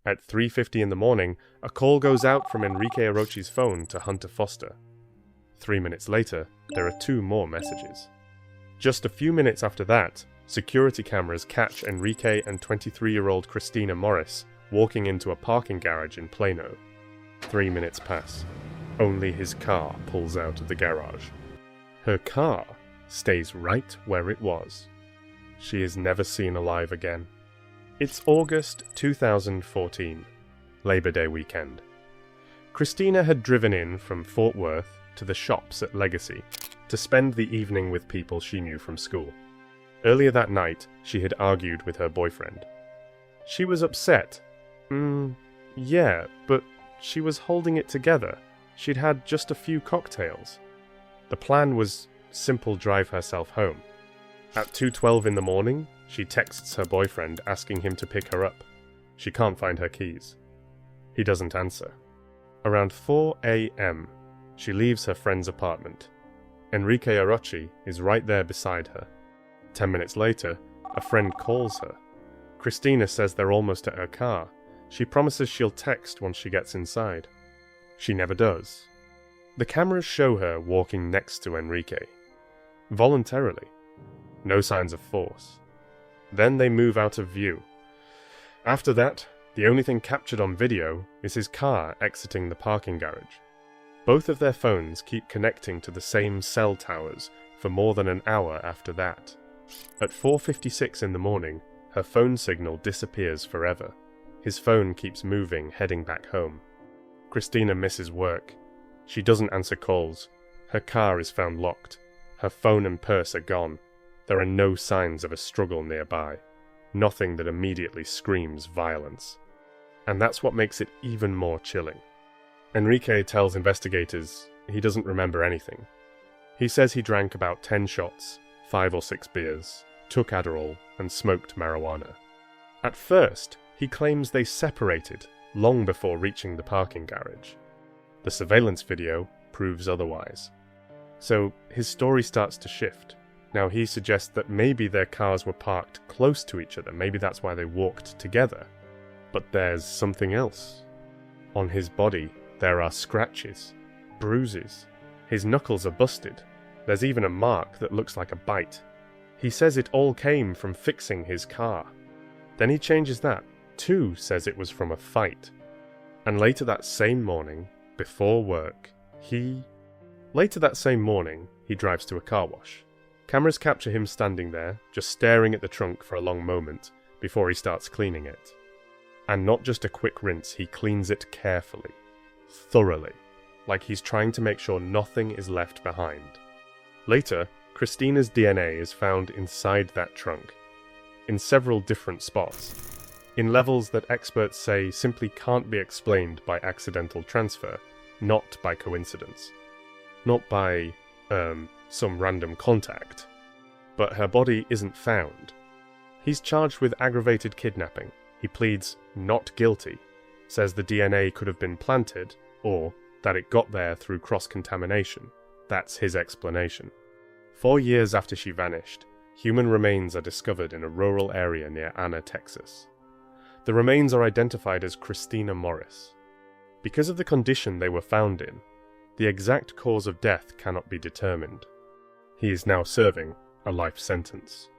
At 3:50 in the morning, a call goes out from Enrique Arochi's phone to Hunter Foster. 3 minutes later, there are 2 more messages. Just a few minutes after that, security cameras catch Enrique and 23-year-old Christina Morris walking into a parking garage in Plano. 3 minutes pass. Only his car pulls out of the garage. Her car stays right where it was. She is never seen alive again. It's August 2014, Labor Day weekend. Christina had driven in from Fort Worth to the shops at Legacy to spend the evening with people she knew from school. Earlier that night, she had argued with her boyfriend. She was upset. Yeah, but she was holding it together. She'd had just a few cocktails. The plan was simple: drive herself home. At 2:12 in the morning, she texts her boyfriend asking him to pick her up. She can't find her keys. He doesn't answer. Around 4 a.m., she leaves her friend's apartment. Enrique Arochi is right there beside her. 10 minutes later, a friend calls her. Christina says they're almost at her car. She promises she'll text once she gets inside. She never does. The cameras show her walking next to Enrique. Voluntarily. No signs of force. Then they move out of view. After that, the only thing captured on video is his car exiting the parking garage. Both of their phones keep connecting to the same cell towers for more than an hour after that. At 4:56 in the morning, her phone signal disappears forever. His phone keeps moving, heading back home. Christina misses work. She doesn't answer calls. Her car is found locked. Her phone and purse are gone. There are no signs of a struggle nearby. Nothing that immediately screams violence. And that's what makes it even more chilling. Enrique tells investigators he doesn't remember anything. He says he drank about 10 shots, 5 or 6 beers, took Adderall, and smoked marijuana. At first, he claims they separated long before reaching the parking garage. The surveillance video proves otherwise. So his story starts to shift. Now he suggests that maybe their cars were parked close to each other, maybe that's why they walked together. But there's something else. On his body, there are scratches, bruises. His knuckles are busted. There's even a mark that looks like a bite. He says it all came from fixing his car. Then he changes that. Too says it was from a fight. And later that same morning, before work, he drives to a car wash. Cameras capture him standing there, just staring at the trunk for a long moment, before he starts cleaning it. And not just a quick rinse, he cleans it carefully, thoroughly, like he's trying to make sure nothing is left behind. Later, Christina's DNA is found inside that trunk, in several different spots, in levels that experts say simply can't be explained by accidental transfer, not by coincidence. Not by, some random contact. But her body isn't found. He's charged with aggravated kidnapping. He pleads not guilty, says the DNA could have been planted, or that it got there through cross-contamination. That's his explanation. 4 years after she vanished, human remains are discovered in a rural area near Anna, Texas. The remains are identified as Christina Morris. Because of the condition they were found in, the exact cause of death cannot be determined. He is now serving a life sentence.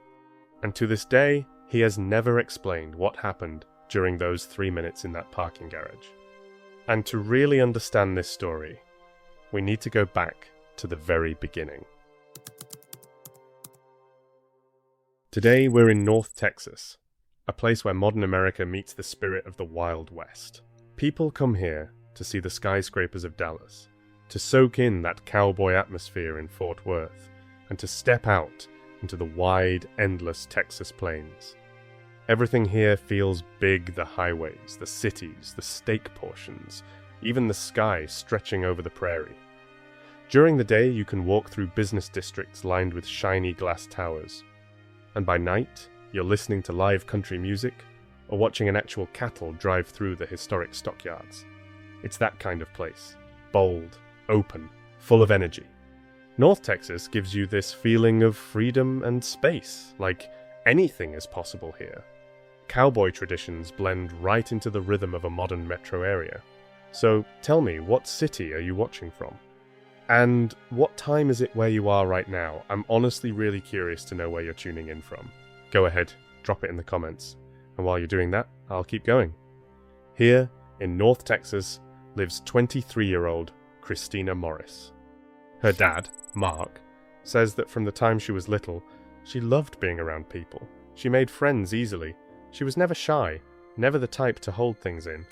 And to this day, he has never explained what happened during those 3 minutes in that parking garage. And to really understand this story, we need to go back to the very beginning. Today we're in North Texas, a place where modern America meets the spirit of the Wild West. People come here to see the skyscrapers of Dallas, to soak in that cowboy atmosphere in Fort Worth, and to step out into the wide, endless Texas plains. Everything here feels big: the highways, the cities, the stake portions, even the sky stretching over the prairie. During the day, you can walk through business districts lined with shiny glass towers. And by night, you're listening to live country music or watching an actual cattle drive through the historic stockyards. It's that kind of place. Bold, open, full of energy. North Texas gives you this feeling of freedom and space, like anything is possible here. Cowboy traditions blend right into the rhythm of a modern metro area. So tell me, what city are you watching from? And what time is it where you are right now? I'm honestly really curious to know where you're tuning in from. Go ahead, drop it in the comments. And while you're doing that, I'll keep going. Here, in North Texas, lives 23-year-old Christina Morris. Her dad, Mark, says that from the time she was little, she loved being around people. She made friends easily. She was never shy, never the type to hold things in.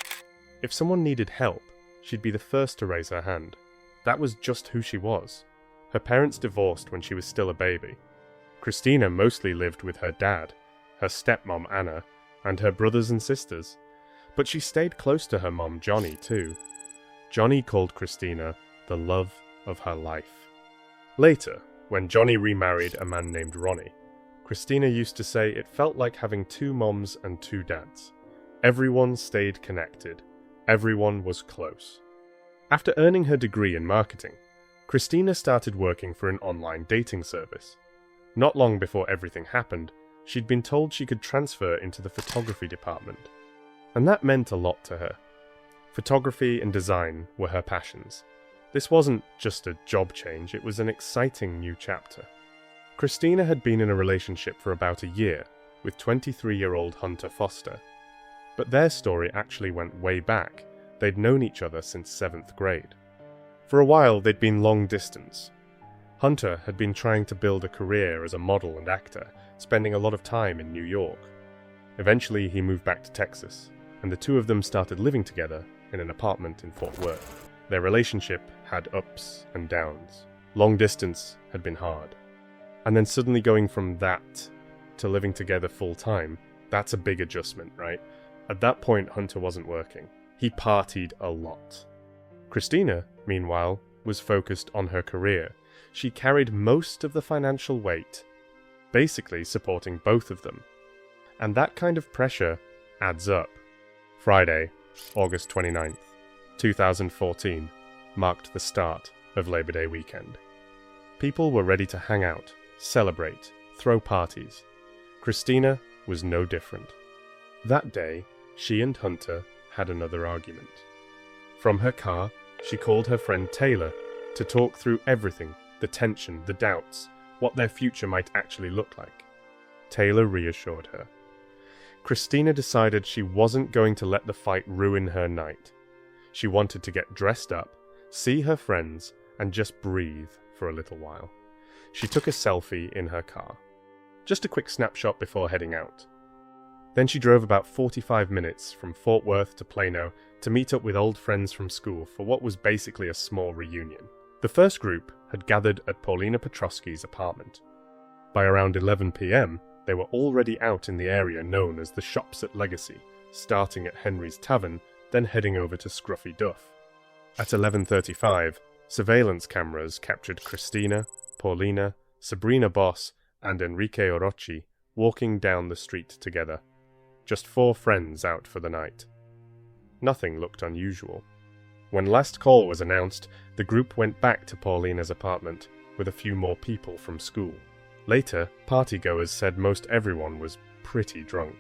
If someone needed help, she'd be the first to raise her hand. That was just who she was. Her parents divorced when she was still a baby. Christina mostly lived with her dad, her stepmom Anna, and her brothers and sisters. But she stayed close to her mom Johnny too. Johnny called Christina the love of her life. Later, when Johnny remarried a man named Ronnie, Christina used to say it felt like having two moms and two dads. Everyone stayed connected. Everyone was close. After earning her degree in marketing, Christina started working for an online dating service. Not long before everything happened, she'd been told she could transfer into the photography department. And that meant a lot to her. Photography and design were her passions. This wasn't just a job change, it was an exciting new chapter. Christina had been in a relationship for about a year with 23-year-old Hunter Foster. But their story actually went way back. They'd known each other since 7th grade. For a while, they'd been long distance. Hunter had been trying to build a career as a model and actor, spending a lot of time in New York. Eventually, he moved back to Texas, and the two of them started living together in an apartment in Fort Worth. Their relationship had ups and downs. Long distance had been hard. And then suddenly going from that to living together full time, that's a big adjustment, right? At that point, Hunter wasn't working. He partied a lot. Christina, meanwhile, was focused on her career. She carried most of the financial weight, basically supporting both of them. And that kind of pressure adds up. Friday, August 29th, 2014, marked the start of Labor Day weekend. People were ready to hang out, celebrate, throw parties. Christina was no different. That day, she and Hunter had another argument. From her car, she called her friend Taylor to talk through everything, the tension, the doubts, what their future might actually look like. Taylor reassured her. Christina decided she wasn't going to let the fight ruin her night. She wanted to get dressed up, see her friends, and just breathe for a little while. She took a selfie in her car. Just a quick snapshot before heading out. Then she drove about 45 minutes from Fort Worth to Plano to meet up with old friends from school for what was basically a small reunion. The first group had gathered at Paulina Petrosky's apartment. By around 11 p.m., they were already out in the area known as the Shops at Legacy, starting at Henry's Tavern, then heading over to Scruffy Duff. At 11:35, surveillance cameras captured Christina, Paulina, Sabrina Boss, and Enrique Arochi walking down the street together. Just 4 friends out for the night. Nothing looked unusual. When last call was announced, the group went back to Paulina's apartment with a few more people from school. Later, partygoers said most everyone was pretty drunk.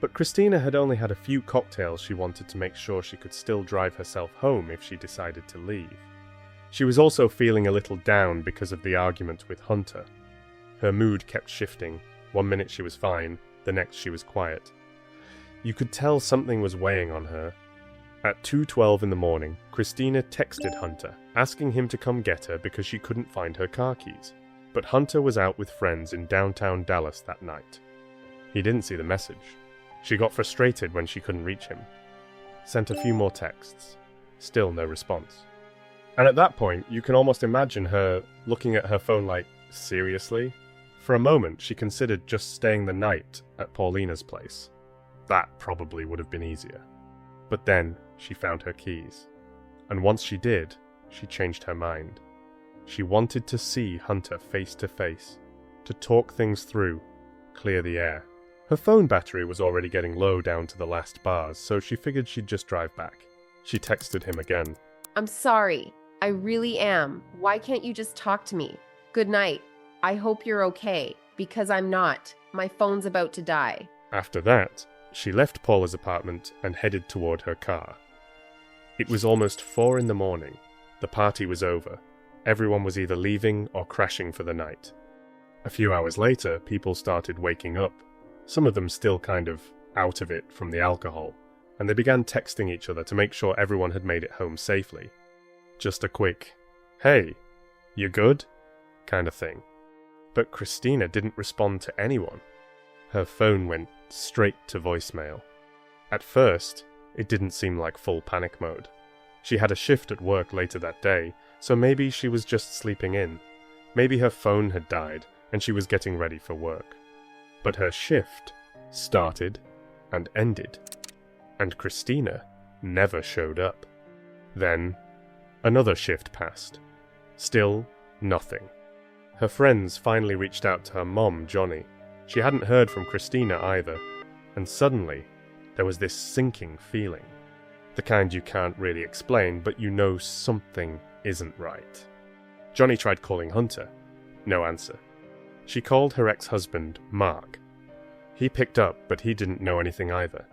But Christina had only had a few cocktails. She wanted to make sure she could still drive herself home if she decided to leave. She was also feeling a little down because of the argument with Hunter. Her mood kept shifting. One minute she was fine, the next she was quiet. You could tell something was weighing on her. At 2:12 in the morning, Christina texted Hunter, asking him to come get her because she couldn't find her car keys. But Hunter was out with friends in downtown Dallas that night. He didn't see the message. She got frustrated when she couldn't reach him. Sent a few more texts. Still no response. And at that point, you can almost imagine her looking at her phone like, seriously? For a moment, she considered just staying the night at Paulina's place. That probably would have been easier. But then, she found her keys. And once she did, she changed her mind. She wanted to see Hunter face to face, to talk things through, clear the air. Her phone battery was already getting low down to the last bars, so she figured she'd just drive back. She texted him again. I'm sorry. I really am. Why can't you just talk to me? Good night. I hope you're okay, because I'm not. My phone's about to die. After that, she left Paula's apartment and headed toward her car. It was almost 4 in the morning. The party was over. Everyone was either leaving or crashing for the night. A few hours later, people started waking up, some of them still kind of out of it from the alcohol, and they began texting each other to make sure everyone had made it home safely. Just a quick, "Hey, you good?" kind of thing. But Christina didn't respond to anyone. Her phone went straight to voicemail. At first, it didn't seem like full panic mode. She had a shift at work later that day, so maybe she was just sleeping in. Maybe her phone had died and she was getting ready for work. But her shift started and ended, and Christina never showed up. Then, another shift passed. Still nothing. Her friends finally reached out to her mom, Johnny. She hadn't heard from Christina either, and suddenly, there was this sinking feeling. The kind you can't really explain, but you know something isn't right. Johnny tried calling Hunter. No answer. She called her ex-husband, Mark. He picked up, but he didn't know anything either.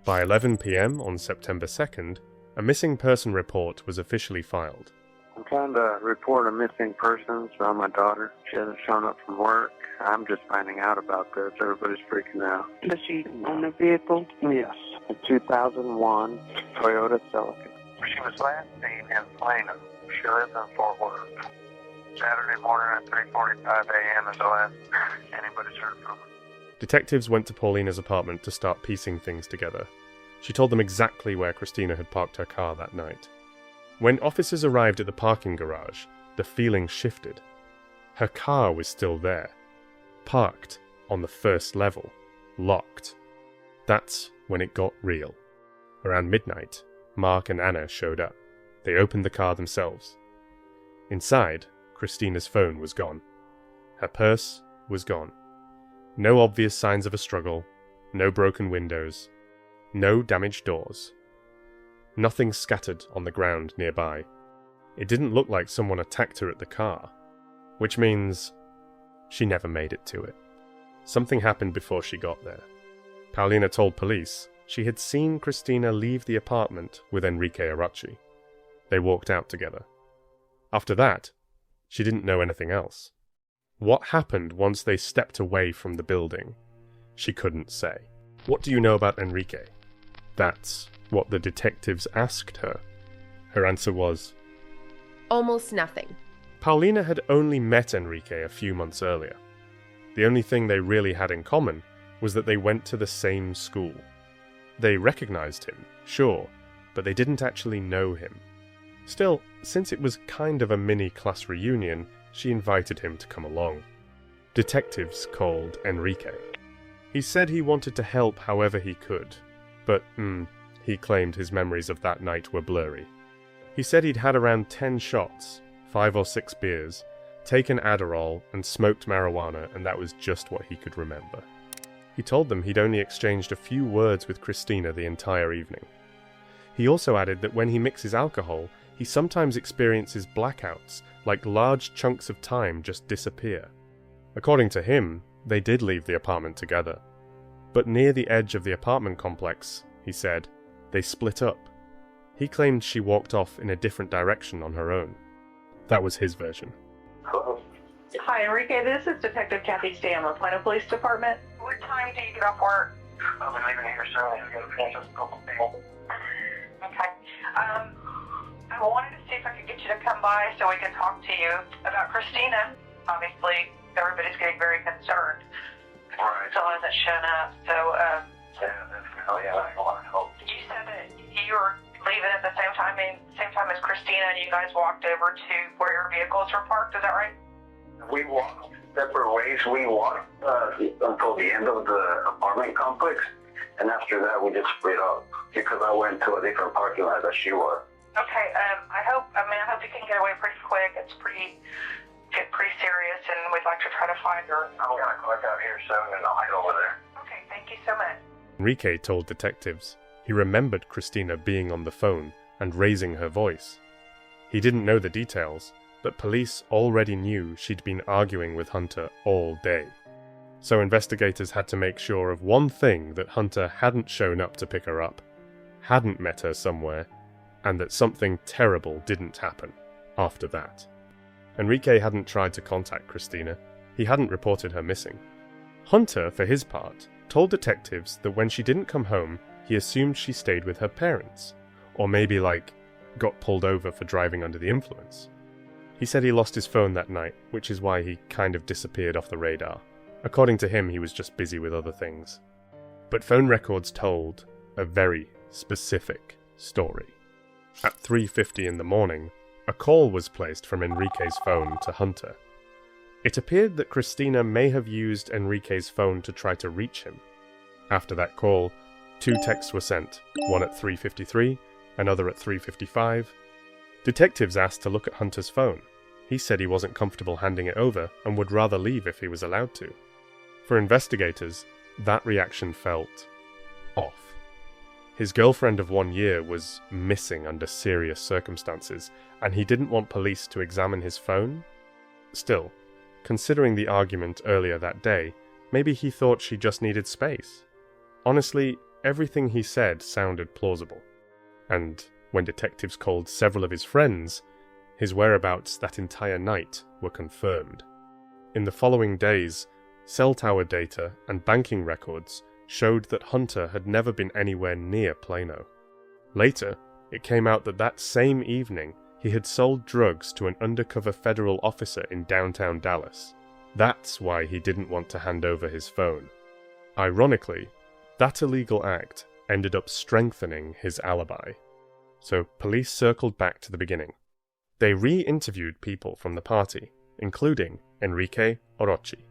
By 11 p.m. on September 2nd, a missing person report was officially filed. I'm trying to report a missing person from my daughter. She hasn't shown up from work. I'm just finding out about this. Everybody's freaking out. Does she own the vehicle? Yes. A 2001 Toyota Celica. She was last seen in Plano. She lives in Fort Worth. Saturday morning at 3:45 a.m. is the last anybody's heard from her. Detectives went to Paulina's apartment to start piecing things together. She told them exactly where Christina had parked her car that night. When officers arrived at the parking garage, the feeling shifted. Her car was still there, parked on the first level, locked. That's when it got real. Around midnight, Mark and Anna showed up. They opened the car themselves. Inside, Christina's phone was gone. Her purse was gone. No obvious signs of a struggle, no broken windows, no damaged doors. Nothing scattered on the ground nearby. It didn't look like someone attacked her at the car, which means she never made it to it. Something happened before she got there. Paulina told police she had seen Christina leave the apartment with Enrique Arochi. They walked out together. After that, she didn't know anything else. What happened once they stepped away from the building? She couldn't say. "What do you know about Enrique?" That's what the detectives asked her. Her answer was, Almost nothing. Paulina had only met Enrique a few months earlier. The only thing they really had in common was that they went to the same school. They recognized him, sure, but they didn't actually know him. Still, since it was kind of a mini class reunion, she invited him to come along. Detectives called Enrique. He said he wanted to help however he could, but he claimed his memories of that night were blurry. He said he'd had around 10 shots, 5 or 6 beers, taken Adderall and smoked marijuana, and that was just what he could remember. He told them he'd only exchanged a few words with Christina the entire evening. He also added that when he mixes alcohol, he sometimes experiences blackouts, like large chunks of time just disappear. According to him, they did leave the apartment together. But near the edge of the apartment complex, he said, they split up. He claimed she walked off in a different direction on her own. That was his version. Hello? Hi, Enrique. This is Detective Kathy Stammer, Plano Police Department. What time do you get off work? I'll be leaving here soon. I'm going to finish a couple things. Okay. I wanted to see if I could get you to come by so we can talk to you about Christina. Obviously, everybody's getting very concerned. Right. Still hasn't shown up. So, I want to help. you said that you were leaving at the same time as Christina, and you guys walked over to where your vehicles were parked. Is that right? We walked separate ways. We walked until the end of the apartment complex, and after that we just split up because I went to a different parking lot that she was. Okay. I hope you can get away pretty quick. It's pretty serious, and we'd like to try to find her. I'm gonna click out here soon, and I'll head over there. Okay. Thank you so much. Enrique told detectives he remembered Christina being on the phone and raising her voice. He didn't know the details, but police already knew she'd been arguing with Hunter all day. So investigators had to make sure of one thing: that Hunter hadn't shown up to pick her up, hadn't met her somewhere, and that something terrible didn't happen after that. Enrique hadn't tried to contact Christina. He hadn't reported her missing. Hunter, for his part, told detectives that when she didn't come home, he assumed she stayed with her parents, or maybe got pulled over for driving under the influence. He said he lost his phone that night, which is why he kind of disappeared off the radar. According to him, he was just busy with other things. But phone records told a very specific story. At 3:50 in the morning, a call was placed from Enrique's phone to Hunter. It appeared that Christina may have used Enrique's phone to try to reach him. After that call, 2 texts were sent, one at 3:53, another at 3:55. Detectives asked to look at Hunter's phone. He said he wasn't comfortable handing it over and would rather leave if he was allowed to. For investigators, that reaction felt off. His girlfriend of 1 year was missing under serious circumstances, and he didn't want police to examine his phone? Still, considering the argument earlier that day, maybe he thought she just needed space. Honestly, everything he said sounded plausible. And when detectives called several of his friends, his whereabouts that entire night were confirmed. In the following days, cell tower data and banking records showed that Hunter had never been anywhere near Plano. Later, it came out that that same evening he had sold drugs to an undercover federal officer in downtown Dallas. That's why he didn't want to hand over his phone. Ironically, that illegal act ended up strengthening his alibi. So police circled back to the beginning. They re-interviewed people from the party, including Enrique Arochi.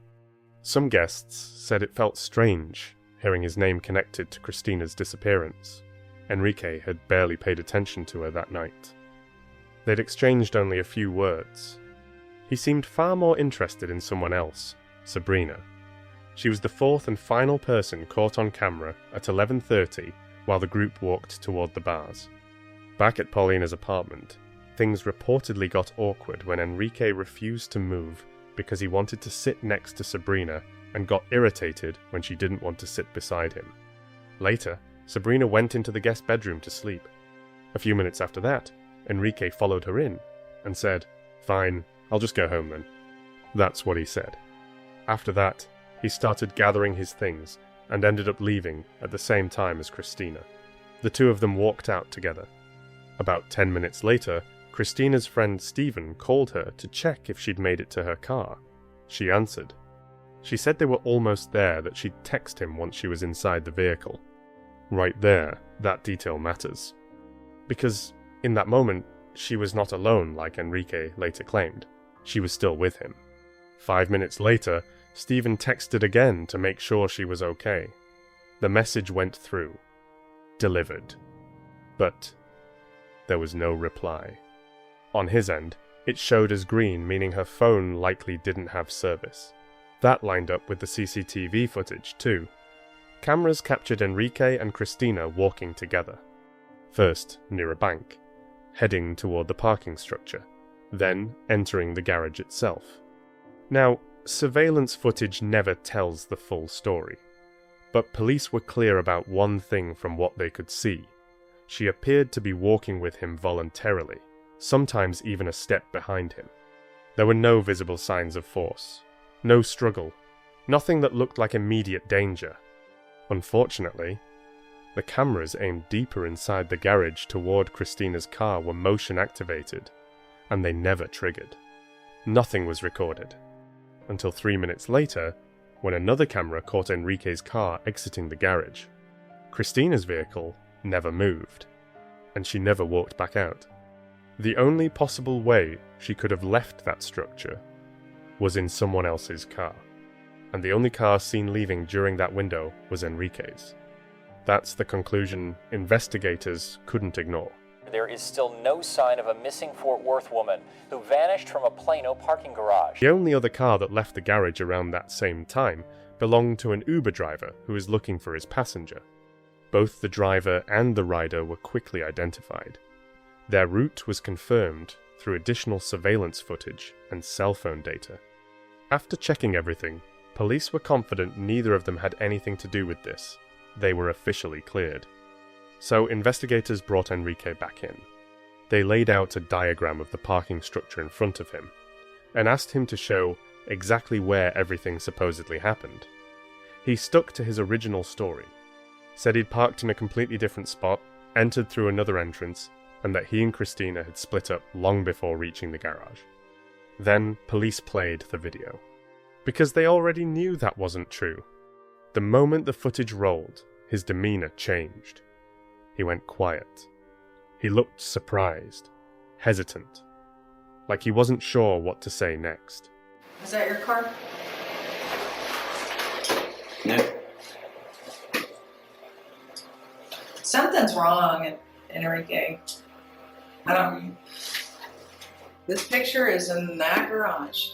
Some guests said it felt strange hearing his name connected to Christina's disappearance. Enrique had barely paid attention to her that night. They'd exchanged only a few words. He seemed far more interested in someone else, Sabrina. She was the 4th and final person caught on camera at 11:30 while the group walked toward the bars. Back at Paulina's apartment, things reportedly got awkward when Enrique refused to move because he wanted to sit next to Sabrina and got irritated when she didn't want to sit beside him. Later, Sabrina went into the guest bedroom to sleep. A few minutes after that, Enrique followed her in and said, "Fine, I'll just go home then." That's what he said. After that, he started gathering his things and ended up leaving at the same time as Christina. The two of them walked out together. About 10 minutes later, Christina's friend Stephen called her to check if she'd made it to her car. She answered. She said they were almost there, that she'd text him once she was inside the vehicle. Right there, that detail matters. Because in that moment, she was not alone like Enrique later claimed. She was still with him. 5 minutes later, Stephen texted again to make sure she was okay. The message went through. Delivered. But there was no reply. On his end, it showed as green, meaning her phone likely didn't have service. That lined up with the CCTV footage too. Cameras captured Enrique and Christina walking together. First, near a bank, heading toward the parking structure, then entering the garage itself. Now, surveillance footage never tells the full story, but police were clear about one thing from what they could see. She appeared to be walking with him voluntarily, sometimes even a step behind him. There were no visible signs of force, no struggle, nothing that looked like immediate danger. Unfortunately, the cameras aimed deeper inside the garage toward Christina's car were motion activated, and they never triggered. Nothing was recorded, until 3 minutes later, when another camera caught Enrique's car exiting the garage. Christina's vehicle never moved, and she never walked back out. The only possible way she could have left that structure was in someone else's car, and the only car seen leaving during that window was Enrique's. That's the conclusion investigators couldn't ignore. There is still no sign of a missing Fort Worth woman who vanished from a Plano parking garage. The only other car that left the garage around that same time belonged to an Uber driver who was looking for his passenger. Both the driver and the rider were quickly identified. Their route was confirmed through additional surveillance footage and cell phone data. After checking everything, Police were confident neither of them had anything to do with this. They were officially cleared. So investigators brought Enrique back in. They laid out a diagram of the parking structure in front of him, and asked him to show exactly where everything supposedly happened. He stuck to his original story, said he'd parked in a completely different spot, entered through another entrance, and that he and Christina had split up long before reaching the garage. Then police played the video, because they already knew that wasn't true. The moment the footage rolled, his demeanor changed. He went quiet. He looked surprised, hesitant, like he wasn't sure what to say next. Is that your car? Yeah. Something's wrong, Enrique. I don't. This picture is in that garage.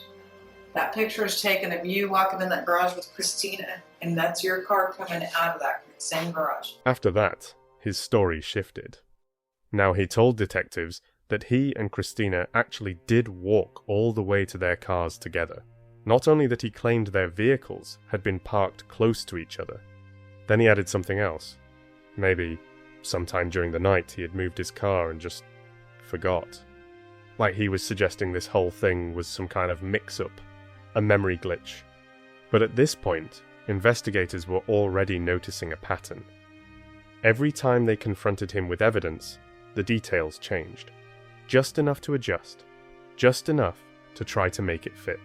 That picture is taken of you walking in that garage with Christina, and that's your car coming out of that same garage. After that, his story shifted. Now he told detectives that he and Christina actually did walk all the way to their cars together. Not only that he claimed their vehicles had been parked close to each other. Then he added something else. Maybe sometime during the night he had moved his car and just forgot. Like he was suggesting this whole thing was some kind of mix-up, a memory glitch. But at this point, investigators were already noticing a pattern. Every time they confronted him with evidence, the details changed. Just enough to adjust. Just enough to try to make it fit.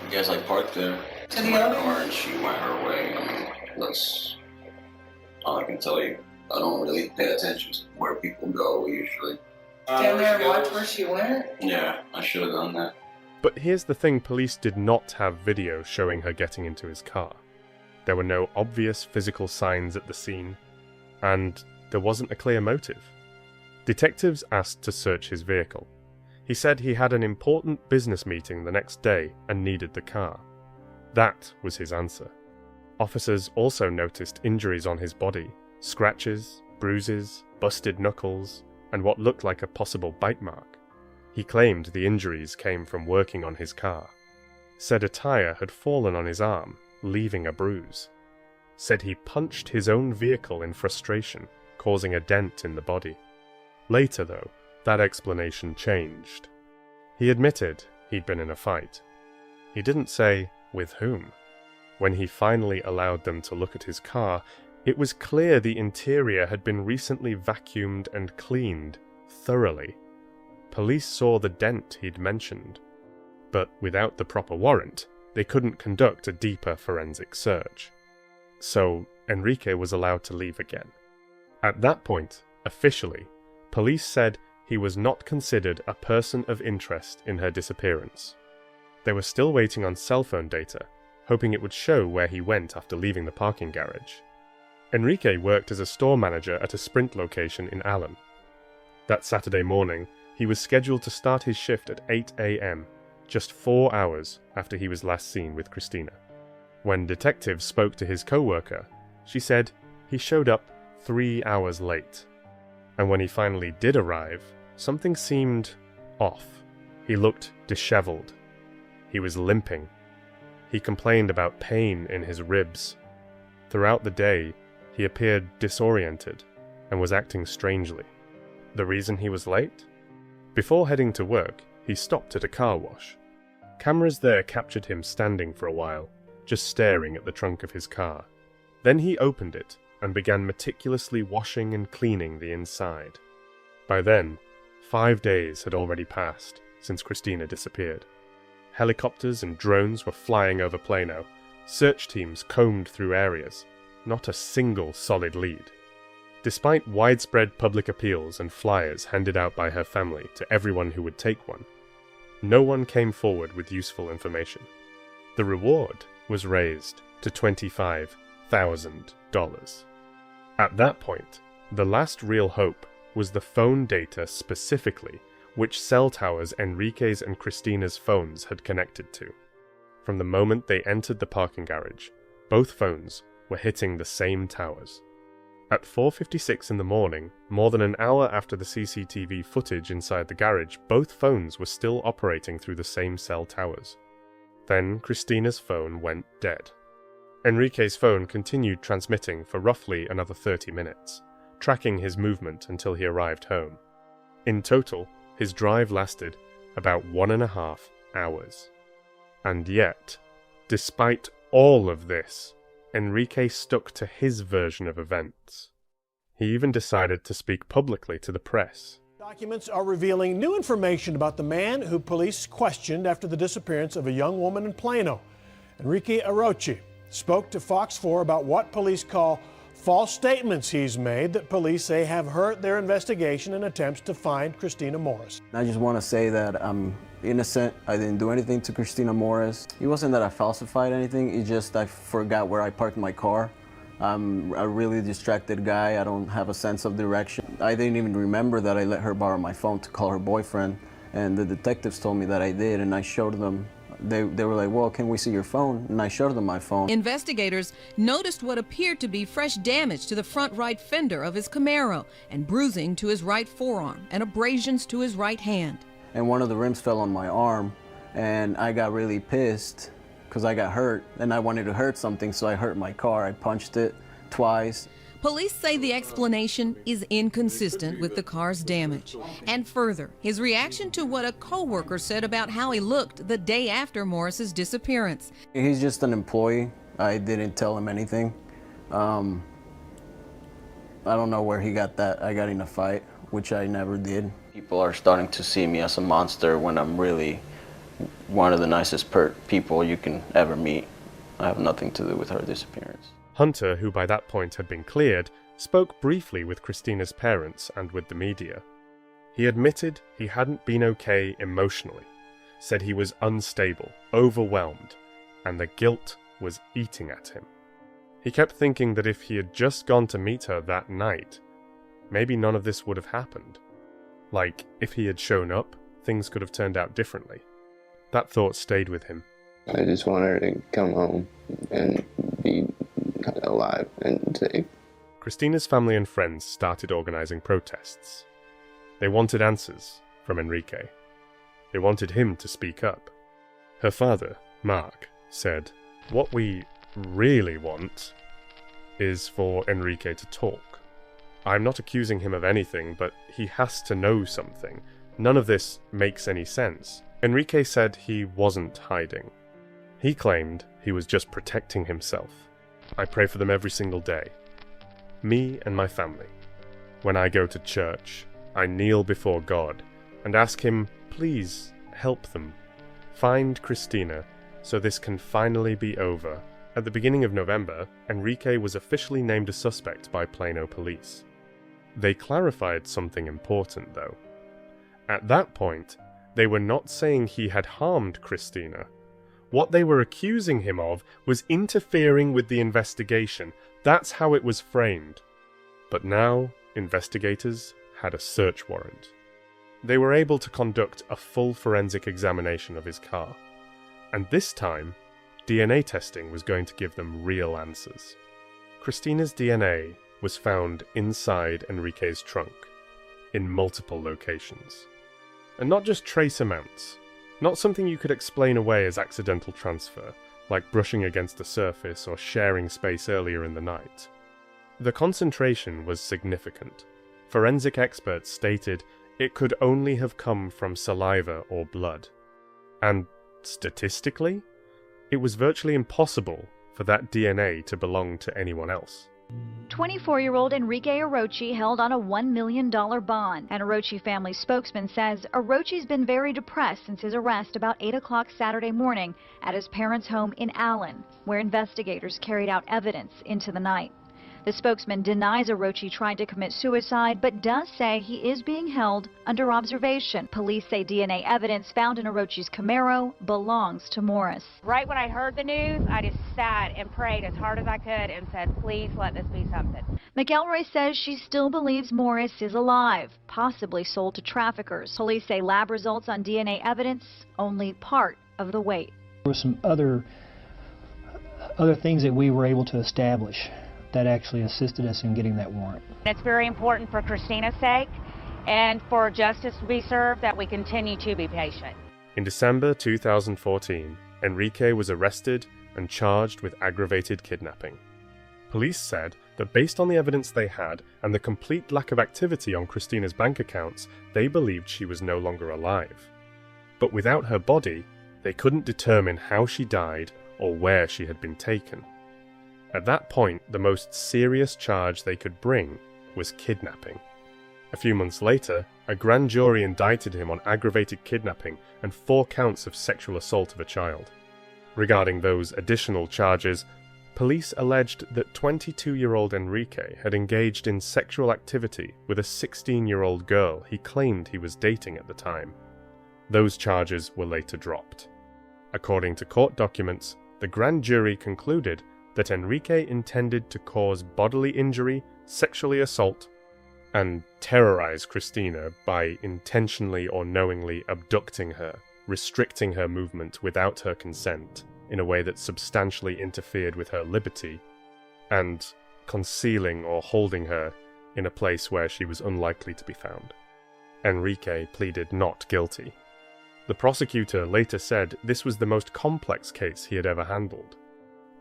You guys parked there. To the other car and she went her way. I mean, that's all I can tell you. I don't really pay attention to where people go usually. Stand there and watch where she went? Yeah, I should have done that. But here's the thing, police did not have video showing her getting into his car. There were no obvious physical signs at the scene, and there wasn't a clear motive. Detectives asked to search his vehicle. He said he had an important business meeting the next day and needed the car. That was his answer. Officers also noticed injuries on his body, scratches, bruises, busted knuckles, and what looked like a possible bite mark. He claimed the injuries came from working on his car. Said a tire had fallen on his arm, leaving a bruise. Said he punched his own vehicle in frustration, causing a dent in the body. Later, though, that explanation changed. He admitted he'd been in a fight. He didn't say with whom. When he finally allowed them to look at his car, it was clear the interior had been recently vacuumed and cleaned thoroughly. Police saw the dent he'd mentioned, but without the proper warrant, they couldn't conduct a deeper forensic search. So Enrique was allowed to leave again. At that point, officially, police said he was not considered a person of interest in her disappearance. They were still waiting on cell phone data, hoping it would show where he went after leaving the parking garage. Enrique worked as a store manager at a Sprint location in Allen. That Saturday morning, he was scheduled to start his shift at 8 a.m., just 4 hours after he was last seen with Christina. When detectives spoke to his co-worker, she said he showed up 3 hours late. And when he finally did arrive, something seemed off. He looked disheveled. He was limping. He complained about pain in his ribs. Throughout the day, he appeared disoriented and was acting strangely. The reason he was late? Before heading to work, he stopped at a car wash. Cameras there captured him standing for a while, just staring at the trunk of his car. Then he opened it and began meticulously washing and cleaning the inside. By then, 5 days had already passed since Christina disappeared. Helicopters and drones were flying over Plano. Search teams combed through areas. Not a single solid lead. Despite widespread public appeals and flyers handed out by her family to everyone who would take one, no one came forward with useful information. The reward was raised to $25,000. At that point, the last real hope was the phone data specifically which cell towers Enrique's and Christina's phones had connected to. From the moment they entered the parking garage, both phones were hitting the same towers. At 4:56 in the morning, more than an hour after the CCTV footage inside the garage, both phones were still operating through the same cell towers. Then Christina's phone went dead. Enrique's phone continued transmitting for roughly another 30 minutes, tracking his movement until he arrived home. In total, his drive lasted about 1.5 hours. And yet, despite all of this, Enrique stuck to his version of events. He even decided to speak publicly to the press. Documents are revealing new information about the man who police questioned after the disappearance of a young woman in Plano. Enrique Arochi spoke to Fox 4 about what police call false statements he's made that police say have hurt their investigation and attempts to find Christina Morris. I just want to say that I'm innocent. I didn't do anything to Christina Morris. It wasn't that I falsified anything, it's just I forgot where I parked my car. I'm a really distracted guy. I don't have a sense of direction. I didn't even remember that I let her borrow my phone to call her boyfriend, and the detectives told me that I did, and I showed them. They were like, well, can we see your phone? And I showed them my phone. Investigators noticed what appeared to be fresh damage to the front right fender of his Camaro and bruising to his right forearm and abrasions to his right hand. And one of the rims fell on my arm, and I got really pissed because I got hurt, and I wanted to hurt something, so I hurt my car. I punched it twice. Police say the explanation is inconsistent with the car's damage. And further, his reaction to what a co-worker said about how he looked the day after Morris's disappearance. He's just an employee. I didn't tell him anything. I don't know where he got that. I got in a fight, which I never did. People are starting to see me as a monster when I'm really one of the nicest people you can ever meet. I have nothing to do with her disappearance. Hunter, who by that point had been cleared, spoke briefly with Christina's parents and with the media. He admitted he hadn't been okay emotionally, said he was unstable, overwhelmed, and the guilt was eating at him. He kept thinking that if he had just gone to meet her that night, maybe none of this would have happened. Like, if he had shown up, things could have turned out differently. That thought stayed with him. I just want her to come home and be alive and safe. Christina's family and friends started organizing protests. They wanted answers from Enrique. They wanted him to speak up. Her father, Mark, said, "What we really want is for Enrique to talk. I'm not accusing him of anything, but he has to know something. None of this makes any sense." Enrique said he wasn't hiding. He claimed he was just protecting himself. "I pray for them every single day. Me and my family. When I go to church, I kneel before God and ask him, please help them. Find Christina so this can finally be over." At the beginning of November, Enrique was officially named a suspect by Plano police. They clarified something important, though. At that point, they were not saying he had harmed Christina. What they were accusing him of was interfering with the investigation. That's how it was framed. But now, investigators had a search warrant. They were able to conduct a full forensic examination of his car. And this time, DNA testing was going to give them real answers. Christina's DNA was found inside Enrique's trunk, in multiple locations. And not just trace amounts, not something you could explain away as accidental transfer, like brushing against the surface or sharing space earlier in the night. The concentration was significant. Forensic experts stated it could only have come from saliva or blood. And statistically, it was virtually impossible for that DNA to belong to anyone else. 24-year-old Enrique Arochi held on a $1 million bond. An Arochi family spokesman says Arochi's been very depressed since his arrest about 8 o'clock Saturday morning at his parents' home in Allen, where investigators carried out evidence into the night. The spokesman denies Arochi tried to commit suicide, but does say he is being held under observation. Police say DNA evidence found in Arochi's Camaro belongs to Morris. Right when I heard the news, I just sat and prayed as hard as I could and said, please let this be something. McElroy says she still believes Morris is alive, possibly sold to traffickers. Police say lab results on DNA evidence only part of the weight. There were some other things that we were able to establish that actually assisted us in getting that warrant. It's very important for Christina's sake and for justice to be served that we continue to be patient. In December 2014, Enrique was arrested and charged with aggravated kidnapping. Police said that based on the evidence they had and the complete lack of activity on Christina's bank accounts, they believed she was no longer alive. But without her body, they couldn't determine how she died or where she had been taken. At that point, the most serious charge they could bring was kidnapping. A few months later, a grand jury indicted him on aggravated kidnapping and 4 counts of sexual assault of a child. Regarding those additional charges, police alleged that 22-year-old Enrique had engaged in sexual activity with a 16-year-old girl he claimed he was dating at the time. Those charges were later dropped. According to court documents, the grand jury concluded that Enrique intended to cause bodily injury, sexually assault, and terrorize Christina by intentionally or knowingly abducting her, restricting her movement without her consent in a way that substantially interfered with her liberty, and concealing or holding her in a place where she was unlikely to be found. Enrique pleaded not guilty. The prosecutor later said this was the most complex case he had ever handled.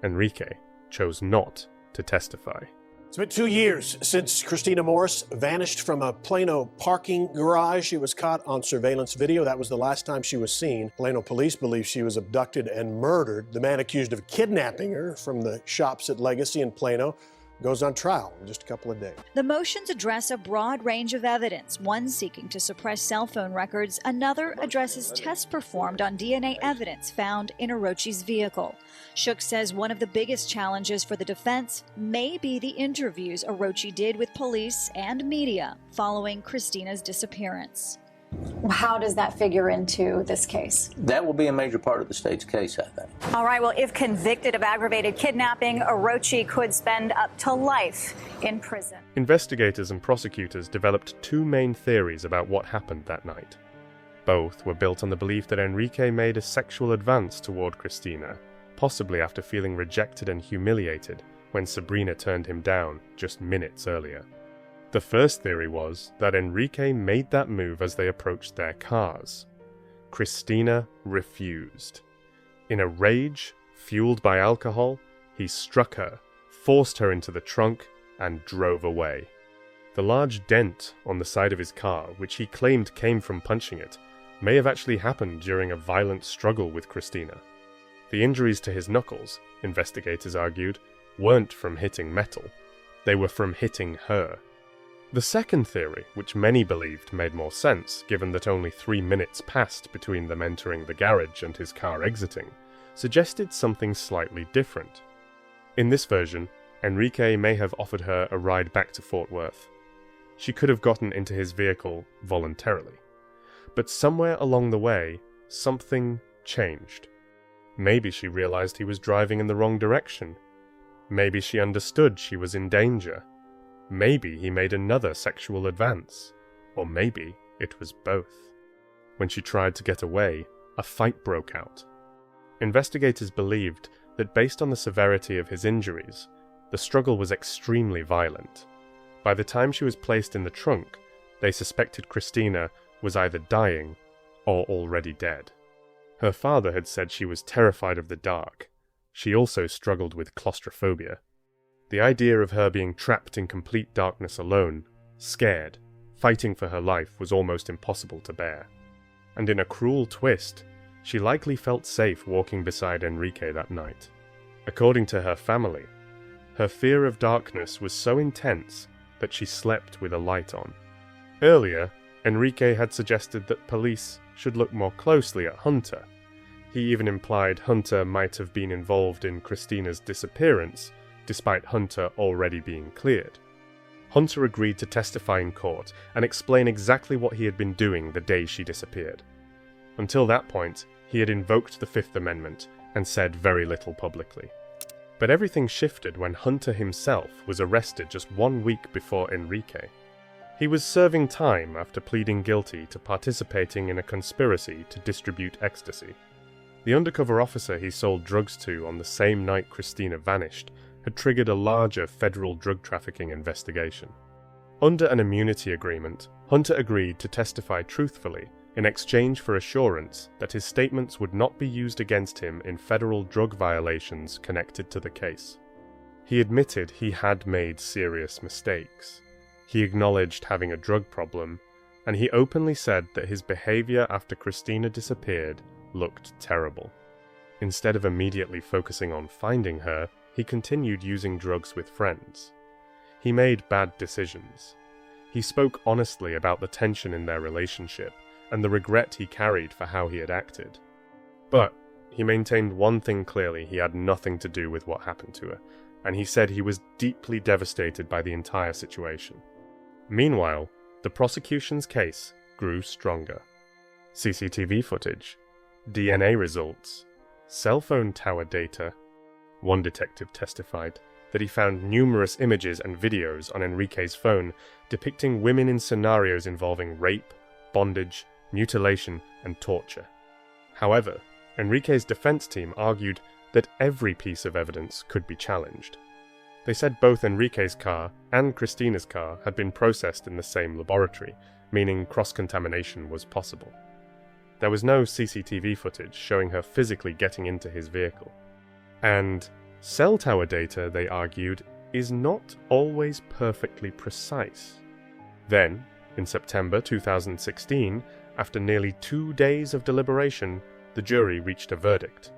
Enrique chose not to testify. It's been 2 years since Christina Morris vanished from a Plano parking garage. She was caught on surveillance video. That was the last time she was seen. Plano police believe she was abducted and murdered. The man accused of kidnapping her from the shops at Legacy in Plano goes on trial in just a couple of days. The motions address a broad range of evidence, one seeking to suppress cell phone records, another addresses tests performed on DNA evidence found in Arochi's vehicle. Shook says one of the biggest challenges for the defense may be the interviews Arochi did with police and media following Christina's disappearance. How does that figure into this case? That will be a major part of the state's case, I think. All right, well, if convicted of aggravated kidnapping, Arochi could spend up to life in prison. Investigators and prosecutors developed 2 main theories about what happened that night. Both were built on the belief that Enrique made a sexual advance toward Christina, possibly after feeling rejected and humiliated when Sabrina turned him down just minutes earlier. The first theory was that Enrique made that move as they approached their cars. Christina refused. In a rage, fueled by alcohol, he struck her, forced her into the trunk, and drove away. The large dent on the side of his car, which he claimed came from punching it, may have actually happened during a violent struggle with Christina. The injuries to his knuckles, investigators argued, weren't from hitting metal. They were from hitting her. The second theory, which many believed made more sense given that only 3 minutes passed between them entering the garage and his car exiting, suggested something slightly different. In this version, Enrique may have offered her a ride back to Fort Worth. She could have gotten into his vehicle voluntarily. But somewhere along the way, something changed. Maybe she realized he was driving in the wrong direction. Maybe she understood she was in danger. Maybe he made another sexual advance. Or maybe it was both. When she tried to get away, a fight broke out. Investigators believed that based on the severity of his injuries, the struggle was extremely violent. By the time she was placed in the trunk, they suspected Christina was either dying or already dead. Her father had said she was terrified of the dark. She also struggled with claustrophobia. The idea of her being trapped in complete darkness alone, scared, fighting for her life was almost impossible to bear. And in a cruel twist, she likely felt safe walking beside Enrique that night. According to her family, her fear of darkness was so intense that she slept with a light on. Earlier, Enrique had suggested that police should look more closely at Hunter. He even implied Hunter might have been involved in Christina's disappearance, despite Hunter already being cleared. Hunter agreed to testify in court and explain exactly what he had been doing the day she disappeared. Until that point, he had invoked the Fifth Amendment and said very little publicly. But everything shifted when Hunter himself was arrested just 1 week before Enrique. He was serving time after pleading guilty to participating in a conspiracy to distribute ecstasy. The undercover officer he sold drugs to on the same night Christina vanished had triggered a larger federal drug trafficking investigation. Under an immunity agreement, Hunter agreed to testify truthfully in exchange for assurance that his statements would not be used against him in federal drug violations connected to the case. He admitted he had made serious mistakes. He acknowledged having a drug problem, and he openly said that his behavior after Christina disappeared looked terrible. Instead of immediately focusing on finding her, he continued using drugs with friends. He made bad decisions. He spoke honestly about the tension in their relationship and the regret he carried for how he had acted. But he maintained one thing clearly: he had nothing to do with what happened to her, and he said he was deeply devastated by the entire situation. Meanwhile, the prosecution's case grew stronger. CCTV footage, DNA results, cell phone tower data. One detective testified that he found numerous images and videos on Enrique's phone depicting women in scenarios involving rape, bondage, mutilation, and torture. However, Enrique's defense team argued that every piece of evidence could be challenged. They said both Enrique's car and Christina's car had been processed in the same laboratory, meaning cross-contamination was possible. There was no CCTV footage showing her physically getting into his vehicle. And cell tower data, they argued, is not always perfectly precise. Then, in September 2016, after nearly 2 days of deliberation, the jury reached a verdict.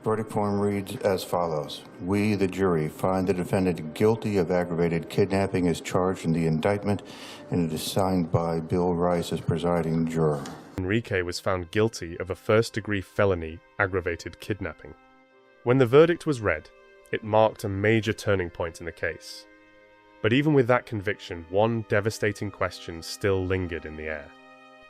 Verdict form reads as follows. We, the jury, find the defendant guilty of aggravated kidnapping as charged in the indictment, and it is signed by Bill Rice as presiding juror. Enrique was found guilty of a first-degree felony aggravated kidnapping. When the verdict was read, it marked a major turning point in the case. But even with that conviction, one devastating question still lingered in the air.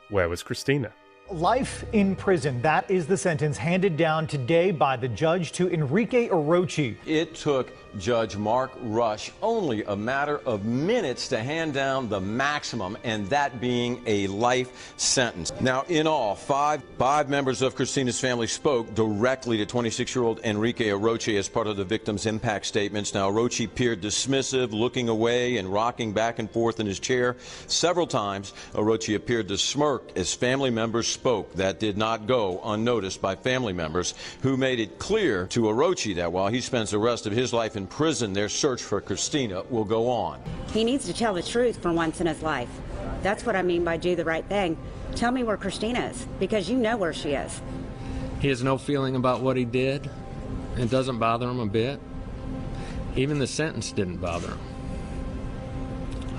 Where was Christina? Life in prison. That is the sentence handed down today by the judge to Enrique Arochi. It took Judge Mark Rush only a matter of minutes to hand down the maximum, and that being a life sentence. Now, in all, five members of Christina's family spoke directly to 26-year-old Enrique Arochi as part of the victim's impact statements. Now, Arochi appeared dismissive, looking away and rocking back and forth in his chair. Several times, Arochi appeared to smirk as family members spoke. That did not go unnoticed by family members, who made it clear to Arochi that while he spends the rest of his life in prison, their search for Christina will go on. He needs to tell the truth for once in his life. That's what I mean by do the right thing. Tell me where Christina is, because you know where she is. He has no feeling about what he did. It doesn't bother him a bit. Even the sentence didn't bother him.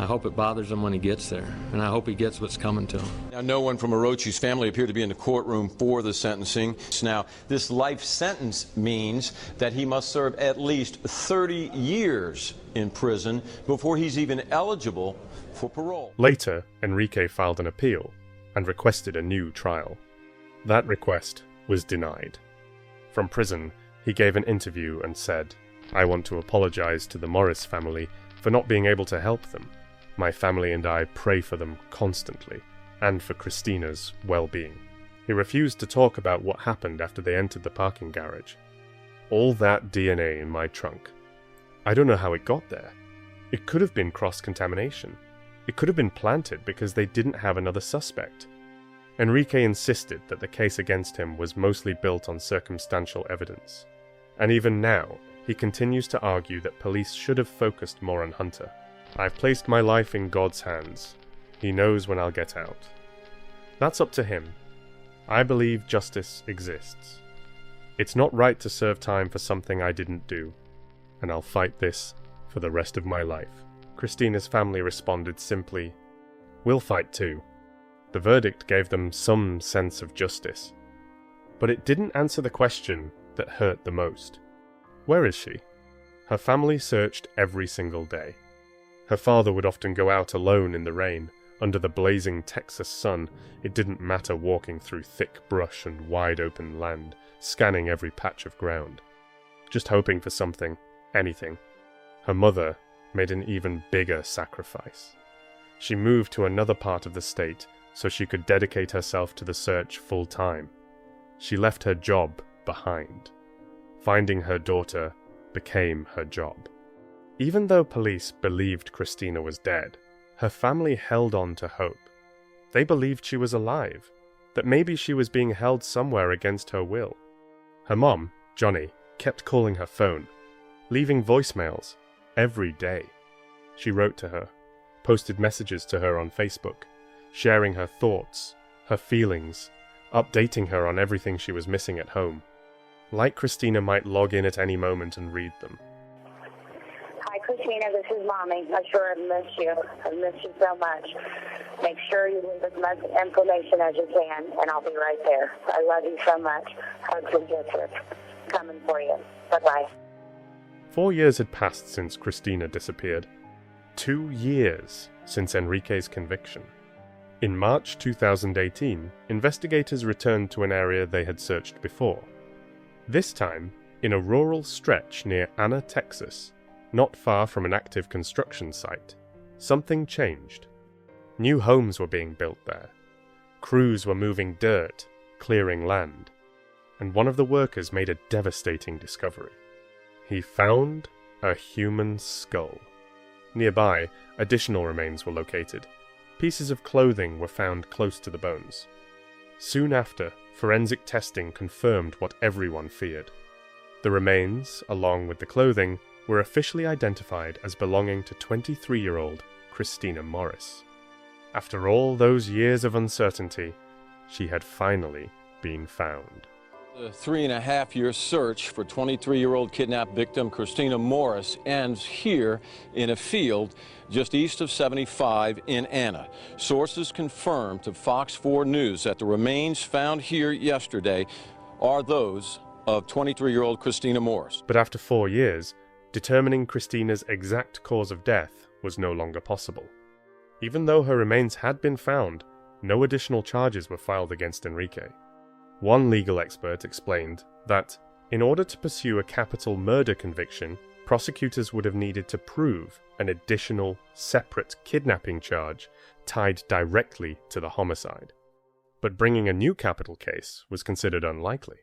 I hope it bothers him when he gets there, and I hope he gets what's coming to him. Now, no one from Arochi's family appeared to be in the courtroom for the sentencing. Now, this life sentence means that he must serve at least 30 years in prison before he's even eligible for parole. Later, Enrique filed an appeal and requested a new trial. That request was denied. From prison, he gave an interview and said, "I want to apologize to the Morris family for not being able to help them. My family and I pray for them constantly, and for Christina's well-being." He refused to talk about what happened after they entered the parking garage. "All that DNA in my trunk. I don't know how it got there. It could have been cross-contamination. It could have been planted because they didn't have another suspect." Enrique insisted that the case against him was mostly built on circumstantial evidence. And even now, he continues to argue that police should have focused more on Hunter. "I've placed my life in God's hands. He knows when I'll get out. That's up to him. I believe justice exists. It's not right to serve time for something I didn't do, and I'll fight this for the rest of my life." Christina's family responded simply, "We'll fight too." The verdict gave them some sense of justice, but it didn't answer the question that hurt the most. Where is she? Her family searched every single day. Her father would often go out alone in the rain, under the blazing Texas sun. It didn't matter walking through thick brush and wide open land, scanning every patch of ground, just hoping for something, anything. Her mother made an even bigger sacrifice. She moved to another part of the state so she could dedicate herself to the search full time. She left her job behind. Finding her daughter became her job. Even though police believed Christina was dead, her family held on to hope. They believed she was alive. that maybe she was being held somewhere against her will. Her mom, Johnny, kept calling her phone, leaving voicemails every day. She wrote to her, posted messages to her on Facebook, sharing her thoughts, her feelings, updating her on everything she was missing at home. Like Christina might log in at any moment and read them. Hi, Christina, this is Mommy. I'm sure I've missed you. I've missed you so much. Make sure you leave as much information as you can, and I'll be right there. I love you so much. Hugs and kisses. Coming for you. Bye-bye. 4 years had passed since Christina disappeared. 2 years since Enrique's conviction. In March 2018, investigators returned to an area they had searched before. This time, in a rural stretch near Anna, Texas, not far from an active construction site, something changed. New homes were being built there. Crews were moving dirt, clearing land. And one of the workers made a devastating discovery. He found a human skull. Nearby, additional remains were located. Pieces of clothing were found close to the bones. Soon after, forensic testing confirmed what everyone feared. The remains, along with the clothing, were officially identified as belonging to 23-year-old Christina Morris. After all those years of uncertainty, she had finally been found. The 3.5-year search for 23-year-old kidnapped victim Christina Morris ends here in a field just east of 75 in Anna. Sources confirmed to Fox 4 News that the remains found here yesterday are those of 23-year-old Christina Morris. But after 4 years, determining Christina's exact cause of death was no longer possible. Even though her remains had been found, no additional charges were filed against Enrique. One legal expert explained that, in order to pursue a capital murder conviction, prosecutors would have needed to prove an additional, separate kidnapping charge tied directly to the homicide. But bringing a new capital case was considered unlikely.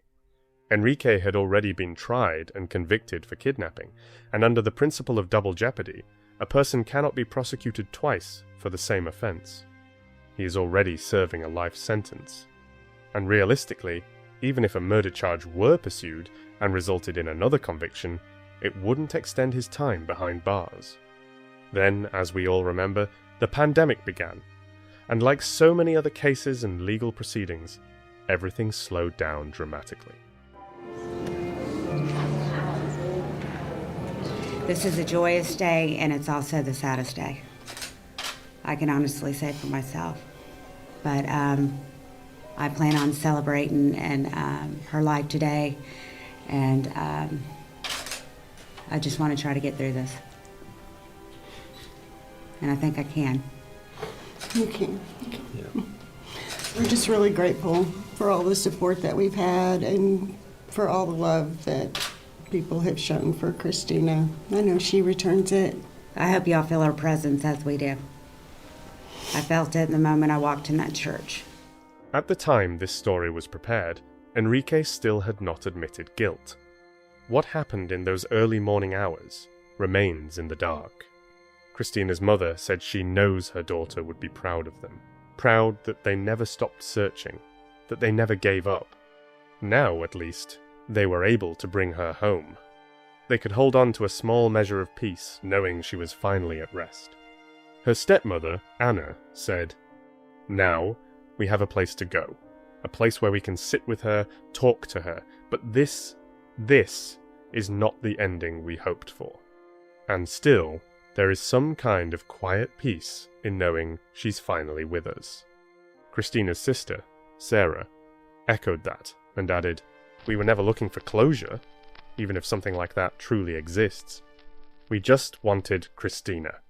Enrique had already been tried and convicted for kidnapping, and under the principle of double jeopardy, a person cannot be prosecuted twice for the same offense. He is already serving a life sentence. And realistically, even if a murder charge were pursued and resulted in another conviction, it wouldn't extend his time behind bars. Then, as we all remember, the pandemic began, and like so many other cases and legal proceedings, everything slowed down dramatically. This is a joyous day, and it's also the saddest day. I can honestly say for myself. But I plan on celebrating and her life today, and I just want to try to get through this. And I think I can. You can. Yeah. We're just really grateful for all the support that we've had and for all the love that people have shown for Christina. I know she returns it. I hope y'all feel her presence as we do. I felt it the moment I walked in that church. At the time this story was prepared, Enrique still had not admitted guilt. What happened in those early morning hours remains in the dark. Christina's mother said she knows her daughter would be proud of them, proud that they never stopped searching, that they never gave up. Now, at least, they were able to bring her home. They could hold on to a small measure of peace, knowing she was finally at rest. Her stepmother, Anna, said, "Now, we have a place to go, a place where we can sit with her, talk to her, but this is not the ending we hoped for. And still, there is some kind of quiet peace in knowing she's finally with us." Christina's sister, Sarah, echoed that and added, "We were never looking for closure, even if something like that truly exists. We just wanted Christina.